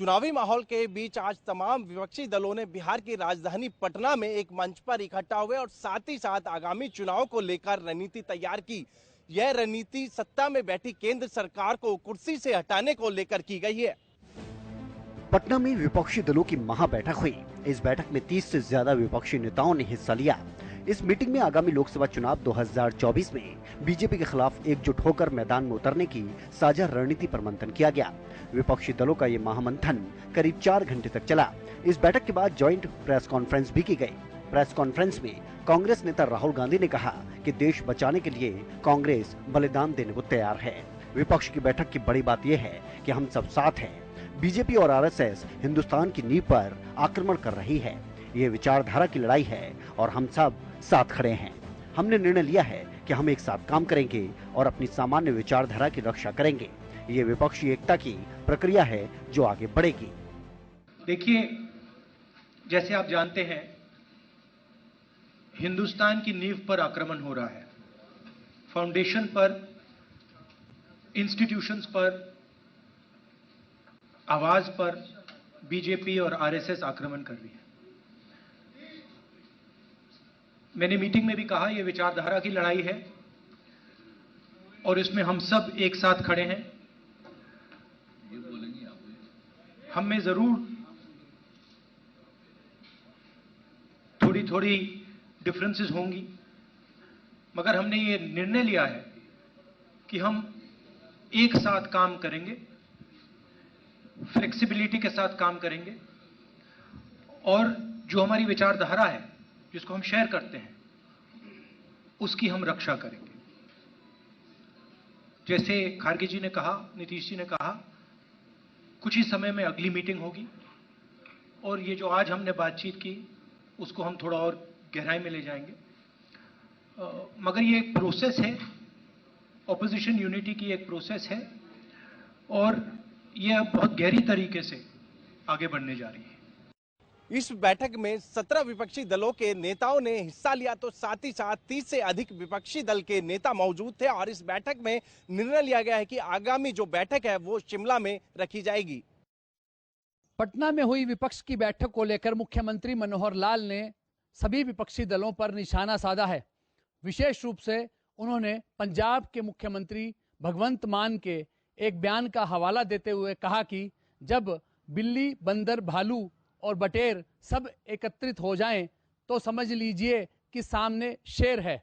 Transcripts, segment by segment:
चुनावी माहौल के बीच आज तमाम विपक्षी दलों ने बिहार की राजधानी पटना में एक मंच पर इकट्ठा हुए और साथ ही साथ आगामी चुनाव को लेकर रणनीति तैयार की। यह रणनीति सत्ता में बैठी केंद्र सरकार को कुर्सी से हटाने को लेकर की गई है। पटना में विपक्षी दलों की महाबैठक हुई। इस बैठक में 30 से ज्यादा विपक्षी नेताओं ने हिस्सा लिया। इस मीटिंग में आगामी लोकसभा चुनाव 2024 में बीजेपी के खिलाफ एकजुट होकर मैदान में उतरने की साझा रणनीति पर मंथन किया गया। विपक्षी दलों का ये महामंथन करीब 4 घंटे तक चला। इस बैठक के बाद ज्वाइंट प्रेस कॉन्फ्रेंस भी की गई। प्रेस कॉन्फ्रेंस में कांग्रेस नेता राहुल गांधी ने कहा कि देश बचाने के लिए कांग्रेस बलिदान देने को तैयार है। विपक्ष की बैठक की बड़ी बात यह है कि हम सब साथ हैं। बीजेपी और आरएसएस हिंदुस्तान की नींव पर आक्रमण कर रही है। ये विचारधारा की लड़ाई है और हम सब साथ खड़े हैं। हमने निर्णय लिया है कि हम एक साथ काम करेंगे और अपनी सामान्य विचारधारा की रक्षा करेंगे। ये विपक्षी एकता की प्रक्रिया है जो आगे बढ़ेगी। देखिए, जैसे आप जानते हैं, हिंदुस्तान की नींव पर आक्रमण हो रहा है। फाउंडेशन पर, इंस्टीट्यूशंस पर, आवाज पर बीजेपी और आरएसएस आक्रमण कर रही है। मैंने मीटिंग में भी कहा, यह विचारधारा की लड़ाई है और इसमें हम सब एक साथ खड़े हैं। हम में जरूर थोड़ी थोड़ी डिफरेंसेस होंगी, मगर हमने ये निर्णय लिया है कि हम एक साथ काम करेंगे, फ्लेक्सिबिलिटी के साथ काम करेंगे और जो हमारी विचारधारा है, जिसको हम शेयर करते हैं, उसकी हम रक्षा करेंगे। जैसे खारगे जी ने कहा, नीतीश जी ने कहा, कुछ ही समय में अगली मीटिंग होगी और ये जो आज हमने बातचीत की उसको हम थोड़ा और गहराई में ले जाएंगे। मगर ये एक प्रोसेस है, ऑपोजिशन यूनिटी की एक प्रोसेस है और ये अब बहुत गहरी तरीके से आगे बढ़ने जा रही है। इस बैठक में 17 विपक्षी दलों के नेताओं ने हिस्सा लिया तो साथ ही साथ 30 से अधिक विपक्षी दल के नेता मौजूद थे और इस बैठक में निर्णय लिया गया है कि आगामी जो बैठक है वो शिमला में रखी जाएगी। पटना में हुई विपक्ष की बैठक को लेकर मुख्यमंत्री मनोहर लाल ने सभी विपक्षी दलों पर निशाना साधा है। विशेष रूप से उन्होंने पंजाब के मुख्यमंत्री भगवंत मान के एक बयान का हवाला देते हुए कहा कि जब बिल्ली, बंदर, भालू और बटेर सब एकत्रित हो जाएं तो समझ लीजिए कि सामने शेर है।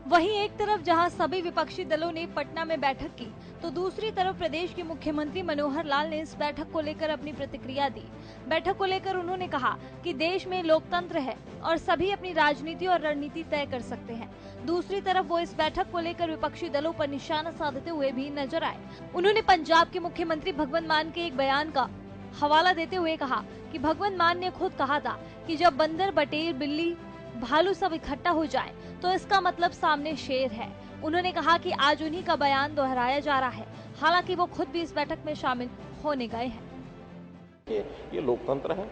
वहीं एक तरफ जहां सभी विपक्षी दलों ने पटना में बैठक की, तो दूसरी तरफ प्रदेश के मुख्यमंत्री मनोहर लाल ने इस बैठक को लेकर अपनी प्रतिक्रिया दी। बैठक को लेकर उन्होंने कहा कि देश में लोकतंत्र है और सभी अपनी राजनीति और रणनीति तय कर सकते हैं। दूसरी तरफ वो इस बैठक को लेकर विपक्षी दलों पर निशाना साधते हुए भी नजर आए। उन्होंने पंजाब के मुख्यमंत्री भगवंत मान के एक बयान का हवाला देते हुए कहा कि भगवंत मान ने खुद कहा था कि जब बंदर, बटेर, बिल्ली, भालू सब इकट्ठा हो जाए तो इसका मतलब सामने शेर है। उन्होंने कहा कि आज उन्हीं का बयान दोहराया जा रहा है, हालांकि वो खुद भी इस बैठक में शामिल होने गए हैं। ये लोकतंत्र है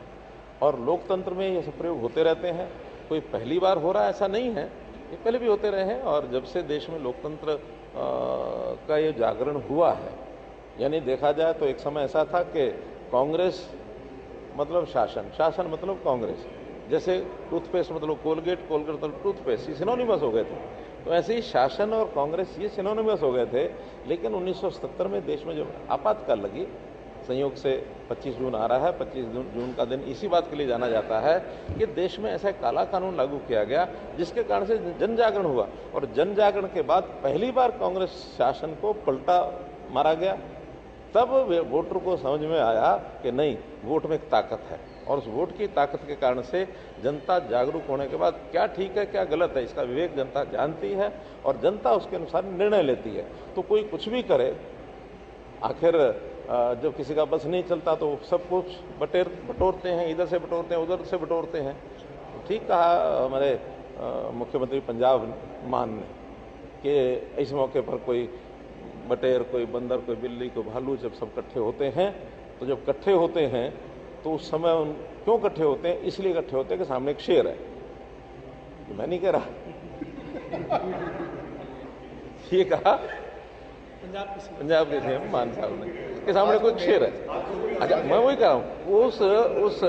और लोकतंत्र में ये सब प्रयोग होते रहते हैं। कोई पहली बार हो रहा है ऐसा नहीं है, ये पहले भी होते रहे हैं। और जब से देश में लोकतंत्र का ये जागरण हुआ है, यानी देखा जाए तो एक समय ऐसा था कि कांग्रेस मतलब शासन, शासन मतलब कांग्रेस। जैसे टूथपेस्ट मतलब कोलगेट, कोलगेट मतलब टूथपेस्ट, ये सिनोनिमस हो गए थे। तो ऐसे ही शासन और कांग्रेस ये सिनोनिमस हो गए थे। लेकिन 1970 में देश में जब आपातकाल लगी, संयोग से 25 जून आ रहा है, 25 जून का दिन इसी बात के लिए जाना जाता है कि देश में ऐसा काला कानून लागू किया गया जिसके कारण से जन जागरण हुआ। और जन जागरण के बाद पहली बार कांग्रेस शासन को पलटा मारा गया। तब वोटर को समझ में आया कि नहीं, वोट में एक ताकत है और उस वोट की ताकत के कारण से जनता जागरूक होने के बाद क्या ठीक है क्या गलत है इसका विवेक जनता जानती है और जनता उसके अनुसार निर्णय लेती है। तो कोई कुछ भी करे, आखिर जब किसी का बस नहीं चलता तो सब कुछ बटोरते हैं, इधर से बटोरते हैं, उधर से बटोरते हैं। ठीक कहा हमारे मुख्यमंत्री पंजाब मान ने कि इस मौके पर कोई बटेर, कोई बंदर, कोई बिल्ली, कोई भालू जब सब इकट्ठे होते हैं, तो जब इकट्ठे होते हैं तो उस समय क्यों इकट्ठे होते हैं? इसलिए इकट्ठे होते हैं कि सामने एक शेर है। तो मैं नहीं कह रहा, ये कहा पंजाब के थे मान साहब ने। के सामने कोई शेर है। अच्छा, मैं वही कह रहा हूँ, उस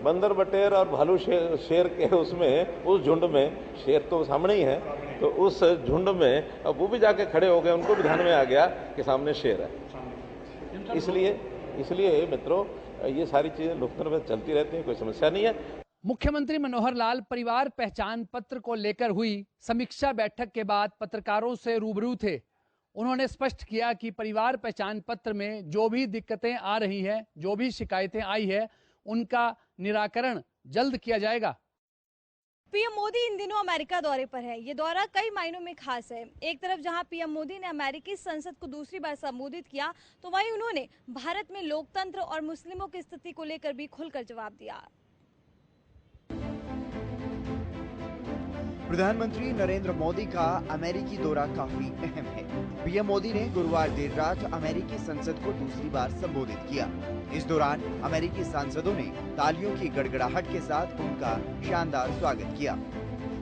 बंदर बटेर और भालू शेर के उसमें, उस झुंड में, शेर तो सामने ही है, तो उस झुंड में अब वो भी जाके खड़े हो गए, उनको भी ध्यान में आ गया कि सामने शेर है। इसलिए मित्रों, ये सारी चीजें लोकतंत्र में चलती रहती हैं, कोई समस्या नहीं है। मुख्यमंत्री मनोहर लाल परिवार पहचान पत्र को लेकर हुई समीक्षा बैठक के बाद पत्रकारों से रूबरू थे। उन्होंने स्पष्ट किया कि परिवार पहचान पत्र में जो भी दिक्कतें आ रही हैं, जो भी शिकायतें आई है, उनका निराकरण जल्द किया जाएगा। पीएम मोदी इन दिनों अमेरिका दौरे पर है। ये दौरा कई मायनों में खास है। एक तरफ जहां पीएम मोदी ने अमेरिकी संसद को दूसरी बार संबोधित किया, तो वहीं उन्होंने भारत में लोकतंत्र और मुस्लिमों की स्थिति को लेकर भी खुलकर जवाब दिया। प्रधानमंत्री नरेंद्र मोदी का अमेरिकी दौरा काफी अहम है। पीएम मोदी ने गुरुवार देर रात अमेरिकी संसद को दूसरी बार संबोधित किया। इस दौरान अमेरिकी सांसदों ने तालियों की गड़गड़ाहट के साथ उनका शानदार स्वागत किया।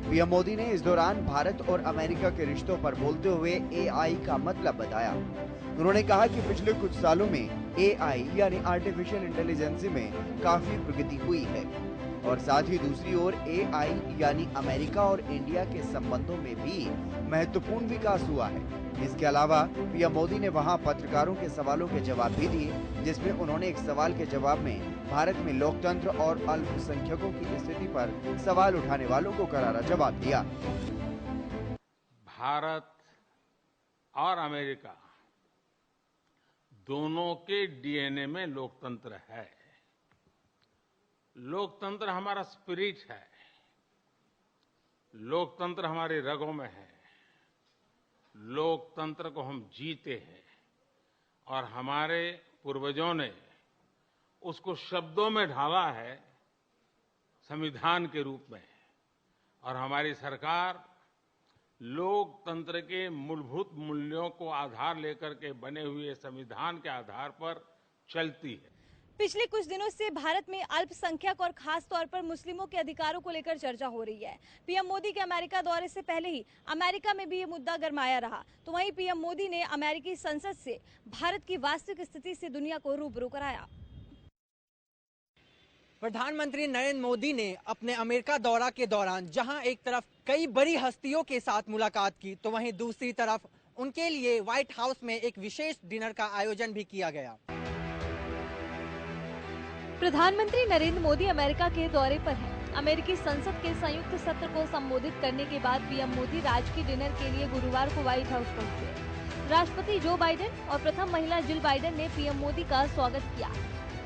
पीएम मोदी ने इस दौरान भारत और अमेरिका के रिश्तों पर बोलते हुए एआई का मतलब बताया। उन्होंने कहा कि पिछले कुछ सालों में एआई यानी आर्टिफिशियल इंटेलिजेंस में काफी प्रगति हुई है और साथ ही दूसरी ओर एआई यानी अमेरिका और इंडिया के संबंधों में भी महत्वपूर्ण विकास हुआ है। इसके अलावा पीएम मोदी ने वहां पत्रकारों के सवालों के जवाब भी दिए, जिसमें उन्होंने एक सवाल के जवाब में भारत में लोकतंत्र और अल्पसंख्यकों की स्थिति पर सवाल उठाने वालों को करारा जवाब दिया। भारत और अमेरिका दोनों के डीएनए में लोकतंत्र है। लोकतंत्र हमारा स्पिरिट है, लोकतंत्र हमारी रगों में है, लोकतंत्र को हम जीते हैं और हमारे पूर्वजों ने उसको शब्दों में ढाला है संविधान के रूप में, और हमारी सरकार लोकतंत्र के मूलभूत मूल्यों को आधार लेकर के बने हुए संविधान के आधार पर चलती है। पिछले कुछ दिनों से भारत में अल्पसंख्यक और खास तौर पर मुस्लिमों के अधिकारों को लेकर चर्चा हो रही है। पीएम मोदी के अमेरिका दौरे से पहले ही अमेरिका में भी ये मुद्दा गरमाया रहा। तो वहीं पीएम मोदी ने अमेरिकी संसद से भारत की वास्तविक स्थिति से दुनिया को रूबरू कराया। प्रधानमंत्री नरेंद्र मोदी ने अपने अमेरिका दौरा के दौरान जहां एक तरफ कई बड़ी हस्तियों के साथ मुलाकात की, तो वहीं दूसरी तरफ उनके लिए व्हाइट हाउस में एक विशेष डिनर का आयोजन भी किया गया। प्रधानमंत्री नरेंद्र मोदी अमेरिका के दौरे पर हैं। अमेरिकी संसद के संयुक्त सत्र को संबोधित करने के बाद पीएम मोदी राजकीय डिनर के लिए गुरुवार को व्हाइट हाउस पहुंचे। राष्ट्रपति जो बाइडेन और प्रथम महिला जिल बाइडेन ने पीएम मोदी का स्वागत किया।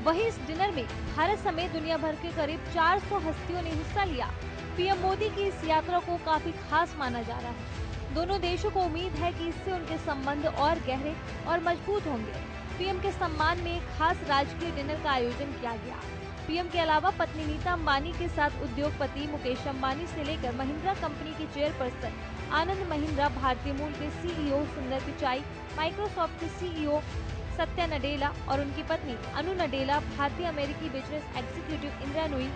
वहीं इस डिनर में भारत समेत दुनिया भर के करीब 400 हस्तियों ने हिस्सा लिया। पीएम मोदी की इस यात्रा को काफी खास माना जा रहा है। दोनों देशों को उम्मीद है कि इससे उनके संबंध और गहरे और मजबूत होंगे। पीएम के सम्मान में एक खास राजकीय डिनर का आयोजन किया गया। पीएम के अलावा पत्नी नीता अंबानी के साथ उद्योगपति मुकेश अंबानी से लेकर महिंद्रा कंपनी की चेयरपर्सन आनंद महिंद्रा, भारतीय मूल के सीईओ सुंदर पिचाई, माइक्रोसॉफ्ट के सीईओ सत्या नडेला और उनकी पत्नी अनु नडेला, भारतीय अमेरिकी बिजनेस एग्जीक्यूटिव इंदिरा नुई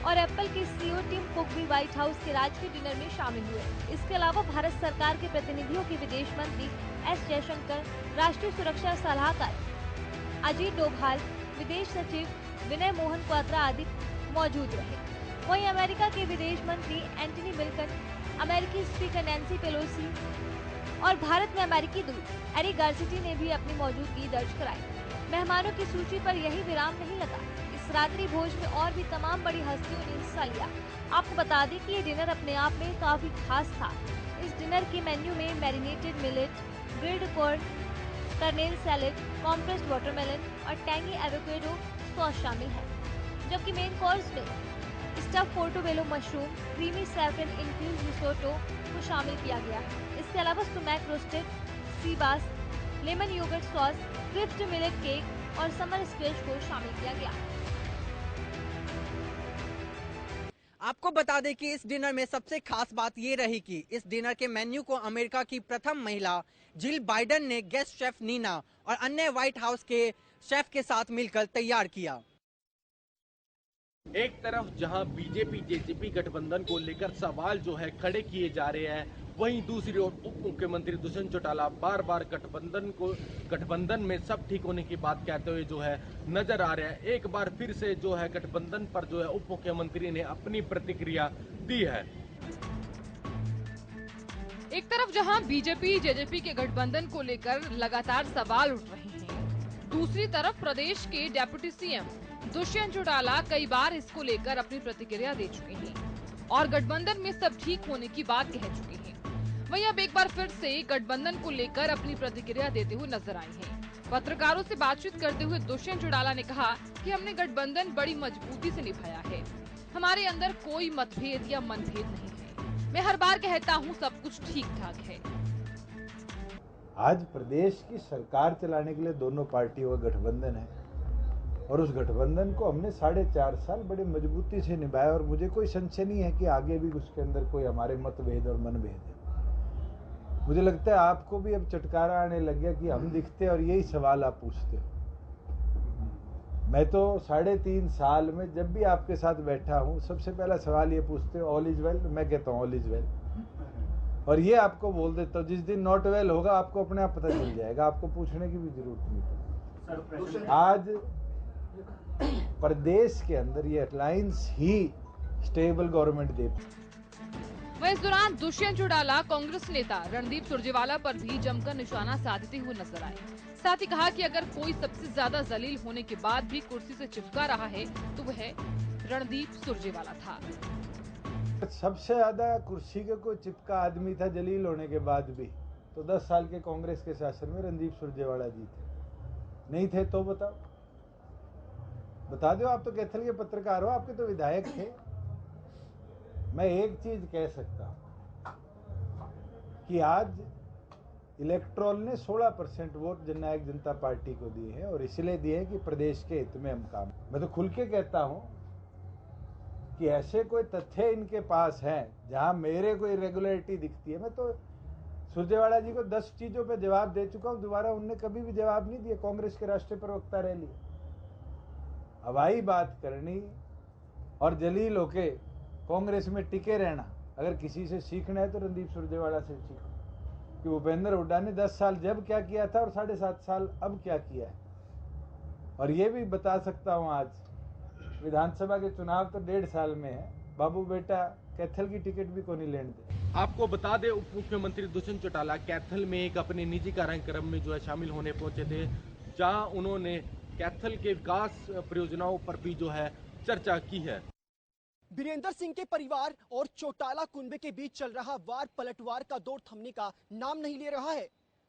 और एप्पल के सीईओ टिम कुक भी व्हाइट हाउस के राजकीय डिनर में शामिल हुए। इसके अलावा भारत सरकार के प्रतिनिधियों के विदेश मंत्री एस जयशंकर, राष्ट्रीय सुरक्षा सलाहकार अजीत डोभाल, विदेश सचिव विनय मोहन क्वात्रा आदि मौजूद रहे। वहीं अमेरिका के विदेश मंत्री एंटनी बिल्कन, अमेरिकी स्पीकर नैन्सी पेलोसी और भारत में अमेरिकी दूत एरिक गारसिटी ने भी अपनी मौजूदगी दर्ज कराई। मेहमानों की सूची पर यही विराम नहीं लगा। इस रात्रि भोज में और भी तमाम बड़ी हस्तियों ने हिस्सा लिया। आपको बता दें कि ये डिनर अपने आप में काफी खास था। इस डिनर के मेन्यू में marinated millet, grilled corn, kernel salad, compressed watermelon और टैंगी एवोकाडो सॉस शामिल है। जबकि मेन कोर्स में stuff portobello mushroom, creamy saffron infuse risotto को शामिल किया गया है। इसके अलावा sumac roasted, sea bass, lemon yogurt sauce, crisped millet cake और समर स्क्वैश को शामिल किया गया। आपको बता दें कि इस डिनर में सबसे खास बात ये रही कि इस डिनर के मेन्यू को अमेरिका की प्रथम महिला जिल बाइडेन ने गेस्ट शेफ नीना और अन्य व्हाइट हाउस के शेफ के साथ मिलकर तैयार किया। एक तरफ जहां बीजेपी जेजेपी गठबंधन को लेकर सवाल जो है खड़े किए जा रहे हैं, वहीं दूसरी ओर उप मुख्यमंत्री दुष्यंत चौटाला बार बार गठबंधन में सब ठीक होने की बात कहते हुए जो है नजर आ रहे हैं। एक बार फिर से जो है गठबंधन पर जो है उप मुख्यमंत्री ने अपनी प्रतिक्रिया दी है। एक तरफ जहां बीजेपी जेजेपी के गठबंधन को लेकर लगातार सवाल उठ रहे हैं, दूसरी तरफ प्रदेश के डिप्टी सीएम दुष्यंत चौटाला कई बार इसको लेकर अपनी प्रतिक्रिया दे चुके हैं और गठबंधन में सब ठीक होने की बात कह चुके हैं। वहीं अब एक बार फिर से गठबंधन को लेकर अपनी प्रतिक्रिया देते हुए नजर आए हैं। पत्रकारों से बातचीत करते हुए दुष्यंत चौटाला ने कहा कि हमने गठबंधन बड़ी मजबूती से निभाया है, हमारे अंदर कोई मतभेद या मनभेद नहीं है। मैं हर बार कहता हूँ सब कुछ ठीक ठाक है। आज प्रदेश की सरकार चलाने के लिए दोनों पार्टियों का गठबंधन है और उस गठबंधन को हमने 4.5 साल बड़े मजबूती से निभाया और मुझे कोई संशय नहीं है कि आगे भी उसके अंदर कोई हमारे मतभेद और मनभेद है। मुझे लगता है आपको भी अब चटकारा आने लग गया कि हम दिखते और यही सवाल आप पूछते हो। मैं तो 3.5 साल में जब भी आपके साथ बैठा हूं, सबसे पहला सवाल ये पूछते हो ऑल इज वेल, मैं कहता हूँ ऑल इज वेल, और ये आपको बोल देता हूँ। जिस दिन नॉट वेल होगा आपको अपने आप पता चल जाएगा, आपको पूछने की भी जरूरत नहीं। आज प्रदेश के अंदर ये अलायंस ही स्टेबल गवर्नमेंट दे। वहीं इस दौरान दुष्यंत चौटाला कांग्रेस नेता रणदीप सुरजेवाला पर भी जमकर निशाना साधते हुए नजर आए। साथ ही कहा कि अगर कोई सबसे ज्यादा जलील होने के बाद भी कुर्सी से चिपका रहा है तो वह रणदीप सुरजेवाला था। सबसे ज्यादा कुर्सी के कोई चिपका आदमी था जलील होने के बाद भी, तो 10 साल के कांग्रेस के शासन में रणदीप सुरजेवाला जी थे। नहीं थे तो बता दो। आप तो कैथल के पत्रकार हो, आपके तो विधायक थे। मैं एक चीज कह सकता हूं कि आज इलेक्ट्रोल ने 16% वोट जननायक जनता पार्टी को दिए हैं और इसलिए दिए हैं कि प्रदेश के हित में हम काम। मैं तो खुल के कहता हूं कि ऐसे कोई तथ्य इनके पास हैं जहां मेरे को इरेगुलरिटी दिखती है। मैं तो सुरजेवाला जी को 10 चीजों पे जवाब दे चुका हूं, दोबारा उनने कभी भी जवाब नहीं दिया। कांग्रेस के राष्ट्रीय प्रवक्ता रह लिए, हवाई बात करनी और जलील होके कांग्रेस में टिके रहना, अगर किसी से सीखना है तो रणदीप सुरजेवाला से सीखो कि भूपेंद्र हुड्डा ने 10 साल जब क्या किया था और 7.5 साल अब क्या किया है। और ये भी बता सकता हूं आज विधानसभा के चुनाव तो 1.5 साल में है, बाबू बेटा कैथल की टिकट भी को नहीं लेने दे। आपको बता दें उप मुख्यमंत्री दुष्यंत चौटाला कैथल में एक अपने निजी कार्यक्रम में जो है शामिल होने पहुंचे थे, जहां उन्होंने कैथल के विकास परियोजनाओं पर भी जो है चर्चा की है। वीरेंद्र सिंह के परिवार और चौटाला कुनबे के बीच चल रहा वार पलटवार का दौर थमने का नाम नहीं ले रहा है।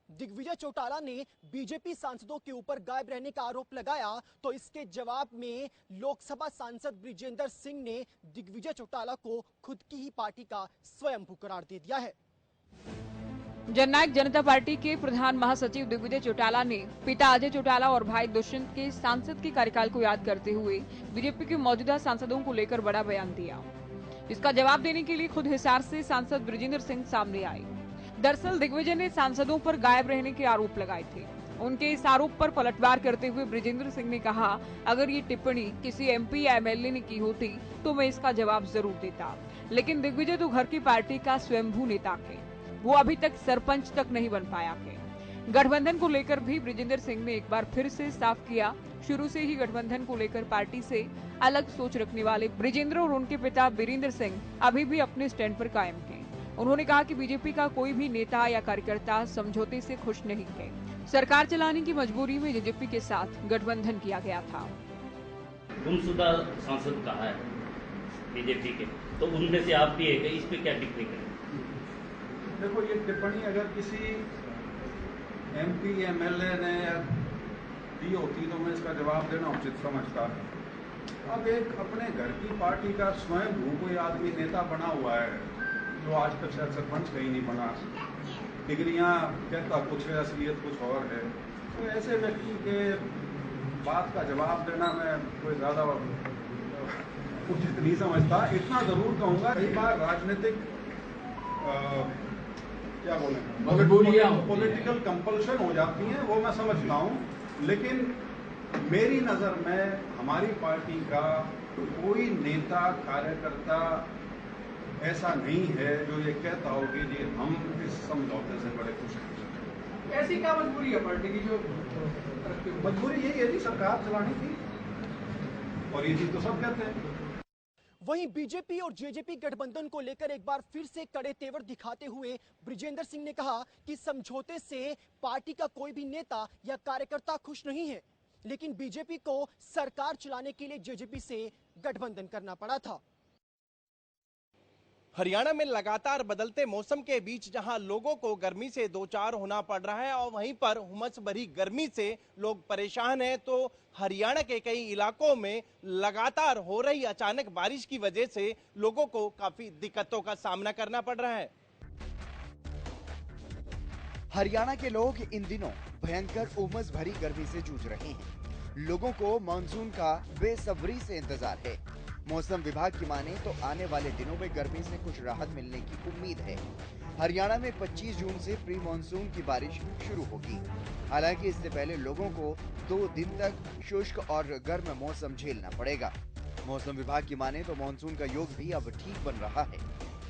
दिग्विजय चौटाला ने बीजेपी सांसदों के ऊपर गायब रहने का आरोप लगाया तो इसके जवाब में लोकसभा सांसद बृजेंद्र सिंह ने दिग्विजय चौटाला को खुद की ही पार्टी का स्वयंभू करार दे दिया है। जननायक जनता पार्टी के प्रधान महासचिव दिग्विजय चौटाला ने पिता अजय चौटाला और भाई दुष्यंत के सांसद के कार्यकाल को याद करते हुए बीजेपी के मौजूदा सांसदों को लेकर बड़ा बयान दिया। इसका जवाब देने के लिए खुद हिसार से सांसद बृजेंद्र सिंह सामने आए। दरअसल दिग्विजय ने सांसदों पर गायब रहने के आरोप लगाए थे। उनके इस आरोप पर पलटवार करते हुए बृजेंद्र सिंह ने कहा, अगर ये टिप्पणी किसी एमपी या एमएलए ने की होती तो मैं इसका जवाब जरूर देता, लेकिन दिग्विजय तो घर की पार्टी का स्वयंभू नेता थे, वो अभी तक सरपंच तक नहीं बन पाया है। गठबंधन को लेकर भी बृजेंद्र सिंह ने एक बार फिर से साफ किया, शुरू से ही गठबंधन को लेकर पार्टी से अलग सोच रखने वाले बृजेंद्र और उनके पिता वीरेंद्र सिंह अभी भी अपने स्टैंड पर कायम हैं। उन्होंने कहा कि बीजेपी का कोई भी नेता या कार्यकर्ता समझौते से खुश नहीं है। सरकार चलाने की मजबूरी में जेजेपी के साथ गठबंधन किया गया था। गुमशुदा सांसद कहा है बीजेपी के, तो उनमें से आप भी है, इस पे क्या टिप्पणी करें? देखो, ये टिप्पणी अगर किसी एमपी एमएलए ने दी होती तो मैं इसका जवाब देना उचित समझता। अब एक अपने घर की पार्टी का स्वयं कोई आदमी नेता बना हुआ है जो आज तक शायद सरपंच कहीं नहीं बना, डिग्रियां कहता कुछ है, असलियत कुछ और है, तो ऐसे व्यक्ति के बात का जवाब देना मैं कोई ज़्यादा उचित नहीं समझता। इतना ज़रूर कहूँगा, कई बार राजनीतिक क्या बोलें, पॉलिटिकल कंपल्शन हो जाती हैं, वो मैं समझता हूँ, लेकिन मेरी नज़र में हमारी पार्टी का तो कोई नेता कार्यकर्ता ऐसा नहीं है जो ये कहता हो कि जी हम इस समझौते से बड़े खुश हैं। ऐसी क्या मजबूरी है पार्टी की जो मजबूरी यही है जी, सरकार चलानी थी, और ये चीज तो सब कहते हैं। वहीं बीजेपी और जेजेपी गठबंधन को लेकर एक बार फिर से कड़े तेवर दिखाते हुए बृजेंद्र सिंह ने कहा कि समझौते से पार्टी का कोई भी नेता या कार्यकर्ता खुश नहीं है, लेकिन बीजेपी को सरकार चलाने के लिए जेजेपी से गठबंधन करना पड़ा था। हरियाणा में लगातार बदलते मौसम के बीच जहां लोगों को गर्मी से दो चार होना पड़ रहा है और वहीं पर उमस भरी गर्मी से लोग परेशान हैं, तो हरियाणा के कई इलाकों में लगातार हो रही अचानक बारिश की वजह से लोगों को काफी दिक्कतों का सामना करना पड़ रहा है। हरियाणा के लोग इन दिनों भयंकर उमस भरी गर्मी से जूझ रहे हैं। लोगों को मानसून का बेसब्री से इंतजार है। मौसम विभाग की माने तो आने वाले दिनों में गर्मी से कुछ राहत मिलने की उम्मीद है। हरियाणा में 25 जून से प्री मानसून की बारिश शुरू होगी। हालांकि इससे पहले लोगों को 2 दिन तक शुष्क और गर्म मौसम झेलना पड़ेगा। मौसम विभाग की माने तो मानसून का योग भी अब ठीक बन रहा है।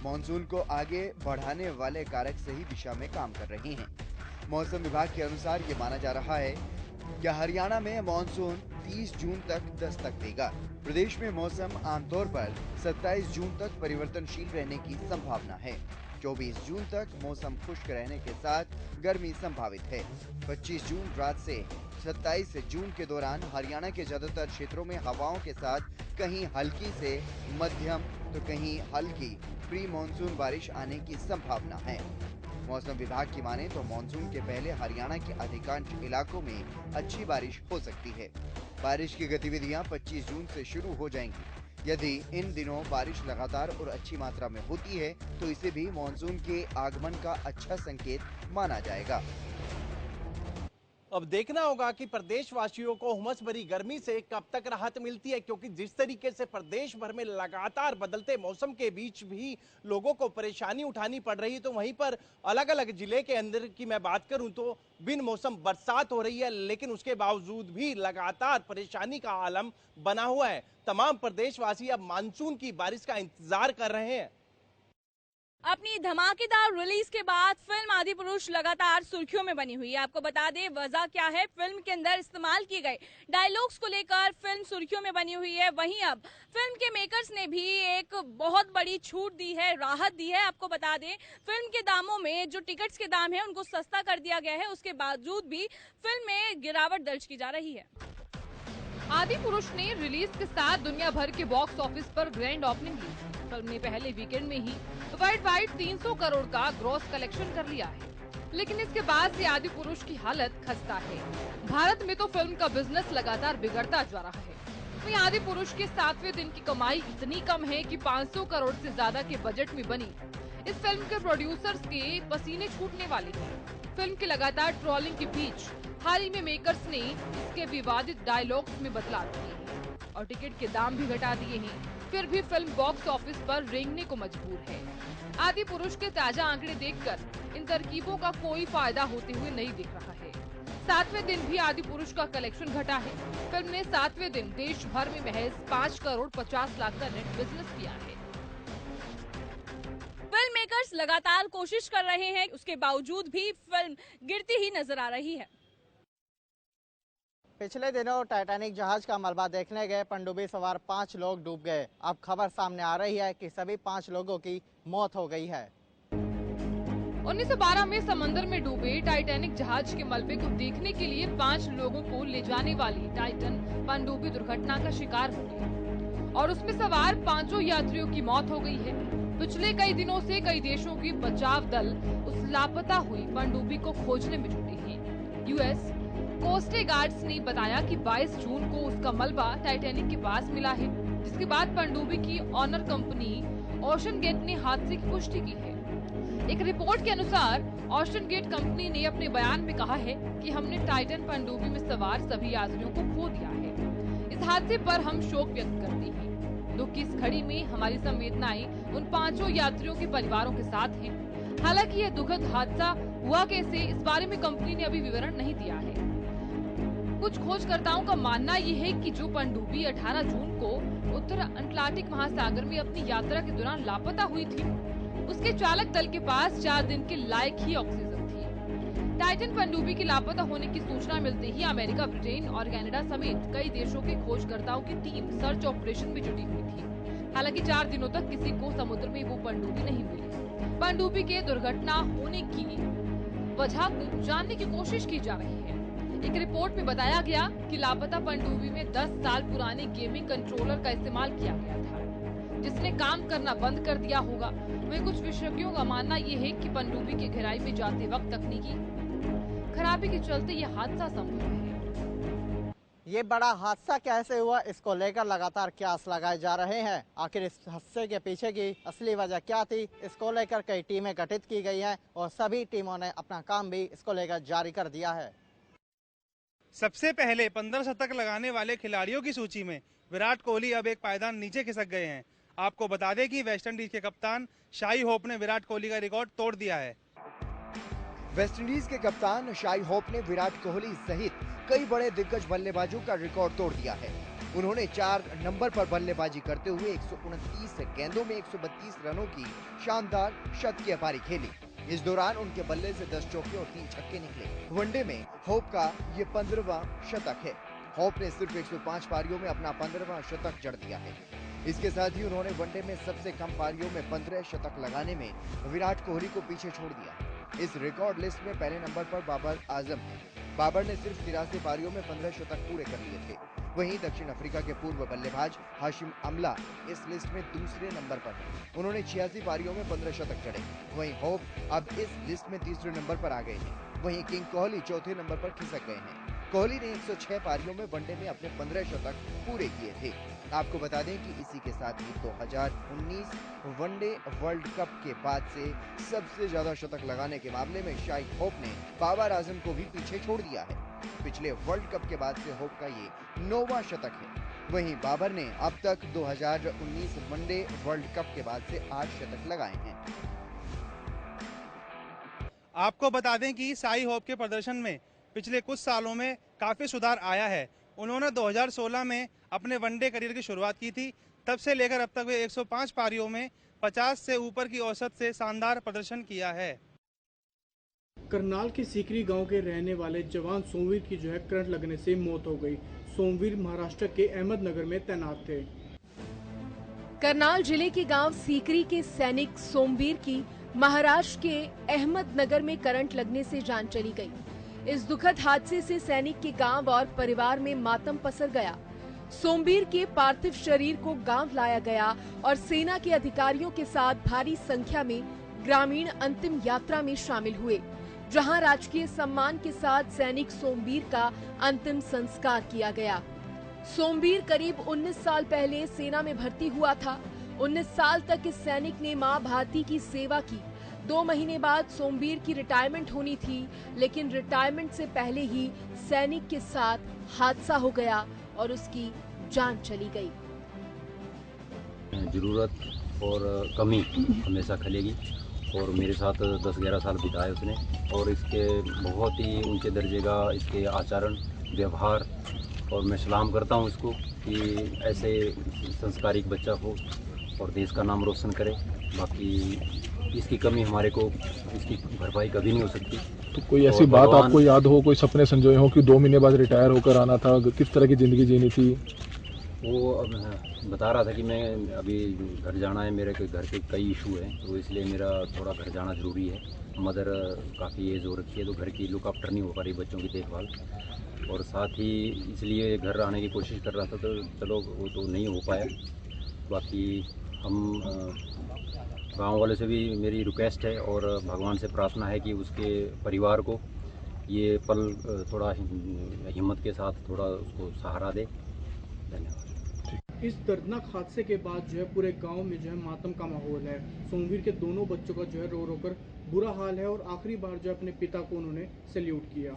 मानसून को आगे बढ़ाने वाले कारक सही दिशा में काम कर रहे हैं। मौसम विभाग के अनुसार ये माना जा रहा है कि हरियाणा में मानसून 30 जून तक दस्तक देगा। प्रदेश में मौसम आमतौर पर 27 जून तक परिवर्तनशील रहने की संभावना है। 24 जून तक मौसम खुश्क रहने के साथ गर्मी संभावित है। 25 जून रात से 27 जून के दौरान हरियाणा के ज्यादातर क्षेत्रों में हवाओं के साथ कहीं हल्की से मध्यम तो कहीं हल्की प्री मानसून बारिश आने की संभावना है। मौसम विभाग की माने तो मानसून के पहले हरियाणा के अधिकांश इलाकों में अच्छी बारिश हो सकती है। बारिश की गतिविधियां 25 जून से शुरू हो जाएंगी। यदि इन दिनों बारिश लगातार और अच्छी मात्रा में होती है तो इसे भी मानसून के आगमन का अच्छा संकेत माना जाएगा। अब देखना होगा कि प्रदेशवासियों को उमस भरी गर्मी से कब तक राहत मिलती है, क्योंकि जिस तरीके से प्रदेश भर में लगातार बदलते मौसम के बीच भी लोगों को परेशानी उठानी पड़ रही है, तो वहीं पर अलग अलग जिले के अंदर की मैं बात करूं तो बिन मौसम बरसात हो रही है, लेकिन उसके बावजूद भी लगातार परेशानी का आलम बना हुआ है। तमाम प्रदेशवासी अब मानसून की बारिश का इंतजार कर रहे हैं। अपनी धमाकेदार रिलीज के बाद फिल्म आदिपुरुष लगातार सुर्खियों में बनी हुई है। आपको बता दें वजह क्या है, फिल्म के अंदर इस्तेमाल किए गए डायलॉग्स को लेकर फिल्म सुर्खियों में बनी हुई है। वहीं अब फिल्म के मेकर्स ने भी एक बहुत बड़ी छूट दी है, राहत दी है। आपको बता दें फिल्म के दामों में जो टिकट्स के दाम है उनको सस्ता कर दिया गया है, उसके बावजूद भी फिल्म में गिरावट दर्ज की जा रही है। आदिपुरुष ने रिलीज के साथ दुनिया भर के बॉक्स ऑफिस पर ग्रैंड ओपनिंग ली। फिल्म ने पहले वीकेंड में ही वर्ल्ड वाइड 300 करोड़ का ग्रॉस कलेक्शन कर लिया है, लेकिन इसके बाद से आदिपुरुष की हालत खस्ता है। भारत में तो फिल्म का बिजनेस लगातार बिगड़ता जा रहा है। वहीं आदिपुरुष के 7वें दिन की कमाई इतनी कम है कि 500 करोड़ से ज्यादा के बजट में बनी इस फिल्म के प्रोड्यूसर्स के पसीने छूटने वाले हैं। फिल्म की लगातार ट्रोलिंग के बीच हाल ही में मेकर्स ने इसके विवादित डायलॉग्स में बदलाव किए हैं और टिकट के दाम भी घटा दिए हैं। फिर भी फिल्म बॉक्स ऑफिस पर रेंगने को मजबूर है। आदिपुरुष के ताजा आंकड़े देखकर इन तरकीबों का कोई फायदा होते हुए नहीं दिख रहा है। 7वें दिन भी आदिपुरुष का कलेक्शन घटा है। फिल्म ने 7वें दिन देश भर में महज 5 करोड़ 50 लाख का नेट बिजनेस किया है। फिल्म मेकर्स लगातार कोशिश कर रहे हैं, उसके बावजूद भी फिल्म गिरती ही नजर आ रही है। पिछले दिनों टाइटैनिक जहाज का मलबा देखने गए पनडुब्बी सवार 5 लोग डूब गए। अब खबर सामने आ रही है कि सभी 5 लोगों की मौत हो गई है। 1912 में समंदर में डूबे टाइटैनिक जहाज के मलबे को देखने के लिए 5 लोगों को ले जाने वाली टाइटन पनडुब्बी दुर्घटना का शिकार हो गई और उसमें सवार 5 यात्रियों की मौत हो गई है। पिछले कई दिनों से कई देशों की बचाव दल उस लापता हुई पनडुब्बी को खोजने में जुटे हैं। यूएस कोस्ट गार्ड्स ने बताया कि 22 जून को उसका मलबा टाइटैनिक के पास मिला है, जिसके बाद पनडुब्बी की ऑनर कंपनी ओशन गेट ने हादसे की पुष्टि की है। एक रिपोर्ट के अनुसार ओशन गेट कंपनी ने अपने बयान में कहा है कि हमने टाइटन पनडुब्बी में सवार सभी यात्रियों को खो दिया है। इस हादसे पर हम शोक व्यक्त करते हैं। दुख की इस घड़ी में हमारी संवेदनाएं उन 5 यात्रियों के परिवारों के साथ हैं। हालांकि यह दुखद हादसा हुआ कैसे, इस बारे में कंपनी ने अभी विवरण नहीं दिया है। कुछ खोजकर्ताओं का मानना यह है कि जो पनडुब्बी 18 जून को उत्तर अटलांटिक महासागर में अपनी यात्रा के दौरान लापता हुई थी, उसके चालक दल के पास 4 दिन के लायक ही ऑक्सीजन थी। टाइटन पनडुब्बी के लापता होने की सूचना मिलते ही अमेरिका, ब्रिटेन और कनाडा समेत कई देशों के खोजकर्ताओं की टीम सर्च ऑपरेशन में जुटी हुई थी। हालांकि 4 दिनों तक किसी को समुद्र में वो पनडुब्बी नहीं मिली। पनडुब्बी के दुर्घटना होने की वजह को जानने की कोशिश की जा रही है। एक रिपोर्ट में बताया गया कि लापता पनडुब्बी में 10 साल पुराने गेमिंग कंट्रोलर का इस्तेमाल किया गया था, जिसने काम करना बंद कर दिया होगा। वहीं कुछ विशेषज्ञों का मानना ये है कि पनडुब्बी की गहराई में जाते वक्त तकनीकी खराबी के चलते ये हादसा संभव है। ये बड़ा हादसा कैसे हुआ, इसको लेकर लगातार कयास लगाए जा रहे हैं। आखिर इस हादसे के पीछे की असली वजह क्या थी, इसको लेकर कई टीमें गठित की गई हैं और सभी टीमों ने अपना काम भी इसको लेकर जारी कर दिया है। सबसे पहले 15 शतक लगाने वाले खिलाड़ियों की सूची में विराट कोहली अब एक पायदान नीचे खिसक गए हैं। आपको बता दें कि वेस्टइंडीज के कप्तान शाई होप ने विराट कोहली का रिकॉर्ड तोड़ दिया है। वेस्टइंडीज के कप्तान शाई होप ने विराट कोहली सहित कई बड़े दिग्गज बल्लेबाजों का रिकॉर्ड तोड़ दिया है। उन्होंने 4 नंबर पर बल्लेबाजी करते हुए 129 गेंदों में 132 रनों की शानदार शतकीय पारी खेली। इस दौरान उनके बल्ले से 10 चौके और 3 छक्के निकले। वनडे में होप का ये 15वां शतक है। होप ने सिर्फ 105 पारियों में अपना 15वां शतक जड़ दिया है। इसके साथ ही उन्होंने वनडे में सबसे कम पारियों में 15 शतक लगाने में विराट कोहली को पीछे छोड़ दिया। इस रिकॉर्ड लिस्ट में पहले नंबर पर बाबर आजम है। बाबर ने सिर्फ 83 पारियों में 15 शतक पूरे कर लिए थे। वहीं दक्षिण अफ्रीका के पूर्व बल्लेबाज हाशिम अमला इस लिस्ट में दूसरे नंबर पर है। उन्होंने 86 पारियों में 15 शतक जड़े। वहीं होप अब इस लिस्ट में तीसरे नंबर पर आ गए हैं। वहीं किंग कोहली चौथे नंबर पर खिसक गए हैं। कोहली ने 106 पारियों में वनडे में अपने 15 शतक पूरे किए थे। आपको बता दें कि इसी के साथ ही 2019 वनडे वर्ल्ड कप के बाद से सबसे ज्यादा शतक लगाने के मामले में शाई होप ने बाबर आजम को भी पीछे छोड़ दिया है। पिछले वर्ल्ड कप के बाद से होप का ये 9वां शतक है। वहीं बाबर ने अब तक 2019 वनडे वर्ल्ड कप के बाद से 8 शतक लगाए हैं। आपको बता दें कि शाई होप के प्रदर्शन में पिछले कुछ सालों में काफी सुधार आया है। उन्होंने 2016 में अपने वनडे करियर की शुरुआत की थी। तब से लेकर अब तक वे 105 पारियों में 50 से ऊपर की औसत से शानदार प्रदर्शन किया है। करनाल के सीकरी गांव के रहने वाले जवान सोमवीर की जो है करंट लगने से मौत हो गई। सोमवीर महाराष्ट्र के अहमदनगर में तैनात थे। करनाल जिले के गांव सीकरी के सैनिक सोमवीर की महाराष्ट्र के अहमदनगर में करंट लगने से जान चली गई। इस दुखद हादसे से सैनिक के गांव और परिवार में मातम पसर गया। सोमवीर के पार्थिव शरीर को गांव लाया गया और सेना के अधिकारियों के साथ भारी संख्या में ग्रामीण अंतिम यात्रा में शामिल हुए, जहां राजकीय सम्मान के साथ सैनिक सोमवीर का अंतिम संस्कार किया गया। सोमवीर करीब 19 साल पहले सेना में भर्ती हुआ था। 19 साल तक इस सैनिक ने मां भारती की सेवा की। 2 महीने बाद सोमवीर की रिटायरमेंट होनी थी, लेकिन रिटायरमेंट से पहले ही सैनिक के साथ हादसा हो गया और उसकी जान चली गई। जरूरत और कमी हमेशा खलेगी और मेरे साथ 10-11 साल बिताए उसने और इसके बहुत ही ऊंचे दर्जे का इसके आचरण व्यवहार और मैं सलाम करता हूं इसको कि ऐसे संस्कारिक बच्चा हो और देश का नाम रोशन करे। बाकी इसकी कमी हमारे को इसकी भरपाई कभी नहीं हो सकती। तो कोई ऐसी बात आपको याद हो, कोई सपने संजोए हो कि 2 महीने बाद रिटायर होकर आना था, किस तरह की ज़िंदगी जीनी थी? वो अब बता रहा था कि मैं अभी घर जाना है, मेरे घर के कई इशू हैं तो इसलिए मेरा थोड़ा घर जाना ज़रूरी है। मदर काफ़ी एज हो रखी है तो घर की लुक आफ्टर नहीं हो पा रही, बच्चों की देखभाल, और साथ ही इसलिए घर आने की कोशिश कर रहा था तो चलो वो तो नहीं हो पाया। बाकी हम गांव वाले से भी मेरी रिक्वेस्ट है और भगवान से प्रार्थना है कि उसके परिवार को ये पल थोड़ा हिम्मत के साथ थोड़ा उसको सहारा दे। धन्यवाद। इस दर्दनाक हादसे के बाद जो है पूरे गांव में जो है मातम का माहौल है। सोमवीर के दोनों बच्चों का जो है रो रो कर बुरा हाल है और आखिरी बार जो अपने पिता को उन्होंने सैल्यूट किया।